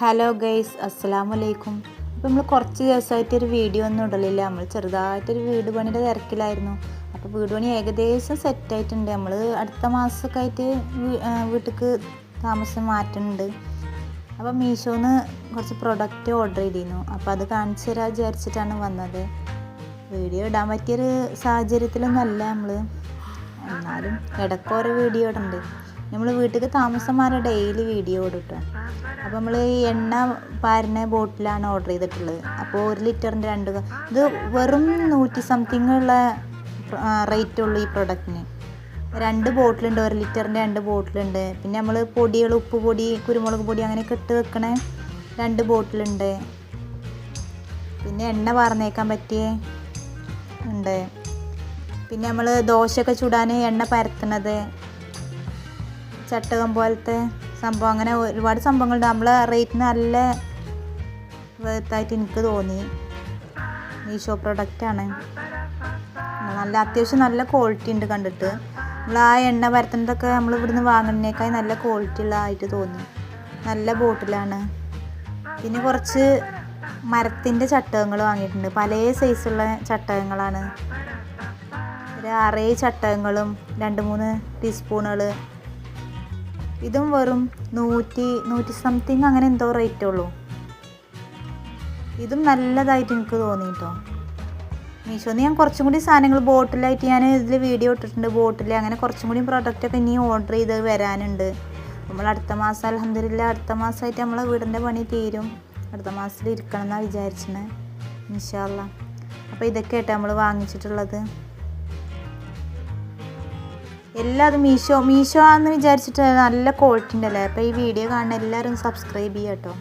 Hello guys, അസ്സലാമു അലൈക്കും. അപ്പോൾ നമ്മൾ കുറച്ച് ദിവസമായിട്ടൊരു വീഡിയോ ഒന്നും ഇടലില്ല. നമ്മൾ ചെറുതായിട്ടൊരു വീട് പണിയുടെ തിരക്കിലായിരുന്നു. അപ്പോൾ വീട് പണി ഏകദേശം സെറ്റായിട്ടുണ്ട്. നമ്മൾ അടുത്ത മാസമൊക്കെ ആയിട്ട് വീട്ടിലേക്ക് താമസം മാറ്റുന്നുണ്ട്. അപ്പോൾ മീഷോന്ന് കുറച്ച് പ്രൊഡക്റ്റ് ഓർഡർ ചെയ്തിരുന്നു. അപ്പോൾ അത് കാണിച്ചു തരാൻ വിചാരിച്ചിട്ടാണ് വന്നത്. വീഡിയോ ഇടാൻ പറ്റിയൊരു സാഹചര്യത്തിലൊന്നും അല്ല നമ്മൾ, എന്നാലും ഇടയ്ക്ക് ഓരോ വീഡിയോ ഇടുന്നുണ്ട്. നമ്മൾ വീട്ടിലേക്ക് താമസം മാറി ഡെയിലി വീഡിയോ ഇടും. അപ്പോൾ നമ്മൾ ഈ എണ്ണ പാരുന്ന ബോട്ടിലാണ് ഓർഡർ ചെയ്തിട്ടുള്ളത്. അപ്പോൾ 1 ലിറ്ററിൻ്റെ ഇത് വെറും 100 സംതിങ് ഉള്ള റേറ്റ് ഉള്ളൂ ഈ പ്രൊഡക്റ്റിന്. 2 ബോട്ടിലുണ്ട്, 1 ലിറ്ററിൻ്റെ 2 ബോട്ടിലുണ്ട്. പിന്നെ നമ്മൾ പൊടികൾ, ഉപ്പ് പൊടി, കുരുമുളക് പൊടി അങ്ങനെയൊക്കെ ഇട്ട് വെക്കണ 2 ബോട്ടിലുണ്ട്. പിന്നെ എണ്ണ വാർന്നേക്കാൻ പറ്റിയ ഉണ്ട്. പിന്നെ നമ്മൾ ദോശയൊക്കെ ചുടാൻ എണ്ണ പരത്തുന്നത്, ചട്ടകം പോലത്തെ സംഭവം, അങ്ങനെ ഒരുപാട് സംഭവങ്ങളുണ്ട്. നമ്മളെ റേറ്റിന് നല്ല വേർത്തായിട്ട് എനിക്ക് തോന്നി. മീഷോ പ്രൊഡക്റ്റാണ്. നല്ല അത്യാവശ്യം നല്ല ക്വാളിറ്റി ഉണ്ട് കണ്ടിട്ട്. നമ്മൾ ആ എണ്ണ പരത്തുന്നതൊക്കെ നമ്മൾ ഇവിടുന്ന് വാങ്ങുന്നതിനേക്കാൾ നല്ല ക്വാളിറ്റി ഉള്ളതായിട്ട് തോന്നി. നല്ല ബോട്ടിലാണ്. പിന്നെ കുറച്ച് മരത്തിൻ്റെ ചട്ടകങ്ങൾ വാങ്ങിയിട്ടുണ്ട്. പല സൈസുള്ള ചട്ടകങ്ങളാണ്. ഒരു 6 ചട്ടകങ്ങളും 2-3 ടീസ്പൂണുകൾ. ഇതും വെറും 100 സംതിങ് അങ്ങനെ എന്തോ റേറ്റ് ഉള്ളൂ. ഇതും നല്ലതായിട്ട് എനിക്ക് തോന്നി കേട്ടോ. മീഷോന്ന് ഞാൻ കുറച്ചും കൂടി സാധനങ്ങൾ ബോട്ടിലായിട്ട് ഞാൻ ഇതിൽ വീഡിയോ ഇട്ടിട്ടുണ്ട്. ബോട്ടിൽ അങ്ങനെ കുറച്ചും കൂടി പ്രൊഡക്റ്റൊക്കെ ഇനി ഓർഡർ ചെയ്ത് വരാനുണ്ട്. നമ്മൾ അടുത്ത മാസം അൽഹംദുലില്ലാ അടുത്ത മാസമായിട്ട് നമ്മളെ വീടിൻ്റെ പണി തീരും. അടുത്ത മാസത്തിൽ ഇരിക്കണം എന്നാണ് വിചാരിച്ചത്, ഇൻഷാ അല്ലാഹ്. അപ്പോൾ ഇതൊക്കെ ആയിട്ട് നമ്മൾ വാങ്ങിച്ചിട്ടുള്ളത്. എല്ലാതും മീഷോ ആണെന്ന് വിചാരിച്ചിട്ട് നല്ല ക്വാളിറ്റി ഉണ്ടല്ലേ. അപ്പോൾ ഈ വീഡിയോ കാണുന്ന എല്ലാവരും സബ്സ്ക്രൈബ് ചെയ്യാം കേട്ടോ.